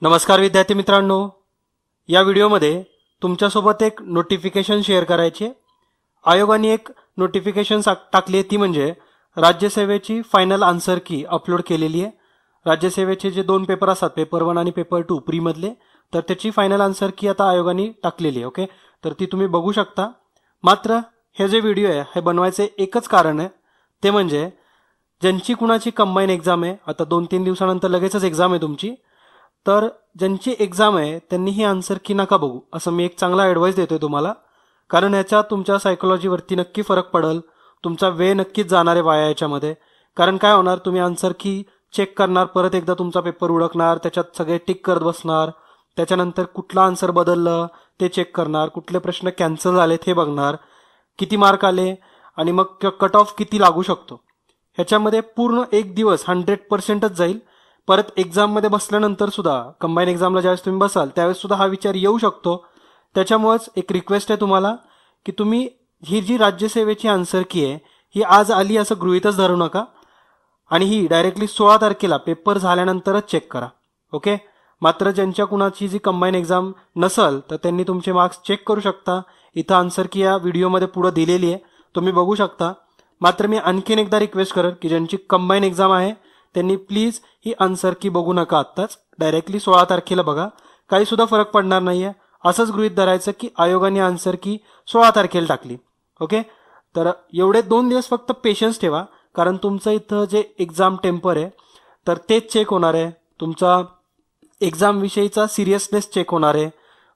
नमस्कार विद्यार्थी मित्रांनो, या व्हिडिओमध्ये तुमच्यासोबत एक नोटिफिकेशन शेअर करायची आहे। आयोगाने एक नोटिफिकेशन टाकली आहे, ती म्हणजे राज्यसेवेची फायनल आन्सर की अपलोड केलेली आहे। राज्यसेवेचे जे दोन पेपर असतात, पेपर 1 आणि पेपर 2 प्री मधले, तर त्याची फायनल आन्सर की आता आयोगाने टाकलेली आहे। ओके, तर ती तुम्ही बघू शकता। मात्र हे जे व्हिडिओ आहे हे बनवायचे एकच कारण आहे, ते म्हणजे ज्यांची कुणाची कंबाईन एक्झाम आहे, आता 2-3 दिवसानंतर लगेचच एक्झाम आहे तुमची, तर ज्यांची एक्झाम आहे त्यांनी ही आन्सर की नका बघू, असं मी एक चांगला ॲडवाईस देतोय तुम्हाला। कारण ह्याच्यात तुमच्या सायकोलॉजीवरती नक्की फरक पडेल, तुमचा वेळ नक्कीच जाणार आहे वाया याच्यामध्ये। कारण काय होणार, तुम्ही आन्सर की चेक करणार, परत एकदा तुमचा पेपर उडकणार, त्याच्यात सगळे टिक करत बसणार, त्याच्यानंतर कुठला आन्सर बदललं ते चेक करणार, कुठले प्रश्न कॅन्सल झालेत हे बघणार, किती मार्क आले आणि मग कट ऑफ किती लागू शकतो। ह्याच्यामध्ये पूर्ण एक दिवस 100%च जाईल। परत एक्झाममध्ये बसल्यानंतर सुद्धा, कंबाईन एक्झामला ज्यावेळेस तुम्ही बसाल त्यावेळेस सुद्धा हा विचार येऊ शकतो। त्याच्यामुळेच एक रिक्वेस्ट आहे तुम्हाला की तुम्ही ही जी राज्यसेवेची आन्सर की आहे ही आज आली असं गृहीतच धरू नका, आणि ही डायरेक्टली 16 तारखेला पेपर झाल्यानंतरच चेक करा। ओके, मात्र ज्यांच्या कुणाची जी कंबाईन एक्झाम नसल तर त्यांनी तुमचे मार्क्स चेक करू शकता। इथं आन्सर की या व्हिडिओमध्ये पुढे दिलेली आहे, तुम्ही बघू शकता। मात्र मी आणखीन एकदा रिक्वेस्ट करेन की ज्यांची कंबाईन एक्झाम आहे त्यांनी प्लीज ही आन्सर की बघू नका, आत्ताच डायरेक्टली 16 तारखेला बघा, काही सुद्धा फरक पडणार नाहीये। असंच गृहीत धरायचं की आयोगाने आन्सर की 16 तारखेला टाकली। ओके, तर एवढे 2 दिवस फक्त पेशन्स ठेवा, कारण तुमचं इथं जे एक्झाम टेम्पर आहे तर तेच चेक होणार आहे, तुमचा एक्झाम विषयीचा सिरियसनेस चेक होणार आहे।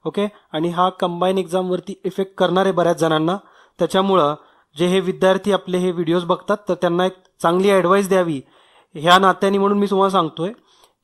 ओके, आणि हा कंबाईन एक्झामवरती इफेक्ट करणार आहे बऱ्याच जणांना। त्याच्यामुळं जे हे विद्यार्थी आपले हे व्हिडिओज बघतात तर त्यांना एक चांगली ॲडवाईस द्यावी ह्या नात्याने म्हणून मी तुम्हाला सांगतोय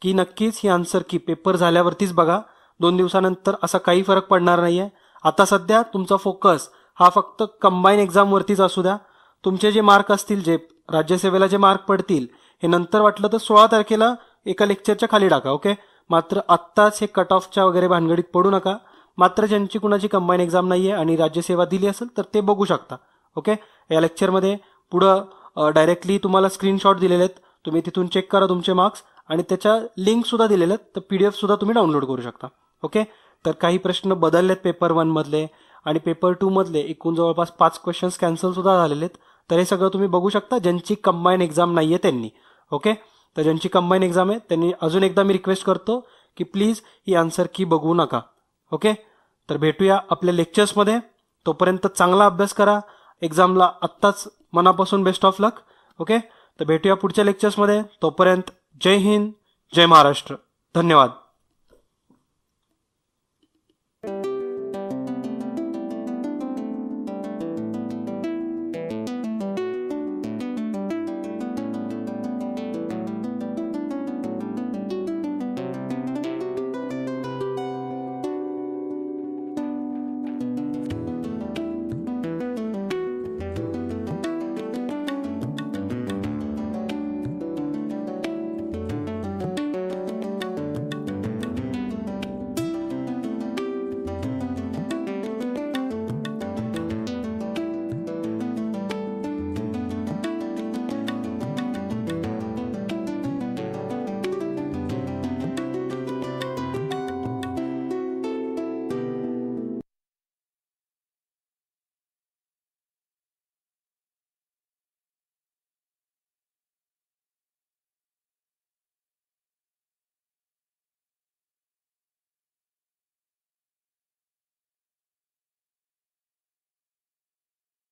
की नक्कीच ही आन्सर की पेपर झाल्यावरतीच बघा। 2 दिवसानंतर असा काही फरक पडणार नाहीये। आता सध्या तुमचा फोकस हा फक्त कंबाईन एक्झामवरतीच असू द्या। तुमचे जे मार्क असतील, जे राज्यसेवेला जे मार्क पडतील, हे नंतर वाटलं तर 16 तारखेला एका लेक्चरच्या खाली टाका। ओके, मात्र आत्ताच हे कट ऑफच्या वगैरे भानगडीत पडू नका। मात्र ज्यांची कुणाची कंबाईन एक्झाम नाहीये आणि राज्यसेवा दिली असेल तर ते बघू शकता। ओके, या लेक्चरमध्ये पुढं डायरेक्टली तुम्हाला स्क्रीनशॉट दिलेले आहेत, तुम्ही तिथून चेक करा तुमचे मार्क्स, आणि त्याच्या लिंक सुद्धा दिलेल्या आहेत, तर PDF सुद्धा तुम्ही डाउनलोड करू शकता। ओके, तर काही प्रश्न बदललेत पेपर 1 मधले, आणि पेपर 2 मधले एकूण जवळपास 5 क्वेश्चन्स कॅन्सल सुद्धा झालेले आहेत। तर हे सगळं तुम्ही बघू शकता ज्यांची कंबाईन एक्झाम नाहीये त्यांनी। ओके, तर ज्यांची कंबाईन एक्झाम आहे त्यांनी अजून एकदा मी रिक्वेस्ट करतो की प्लीज ही आन्सर की बघू नका। ओके, तर भेटूया आपल्या लेक्चर्समध्ये, तोपर्यंत चांगला अभ्यास करा। एक्झामला आत्ताच मनापासून बेस्ट ऑफ लक। ओके, तर भेटूया पुढच्या लेक्चर्समध्ये, तोपर्यंत जय हिंद, जय महाराष्ट्र, धन्यवाद।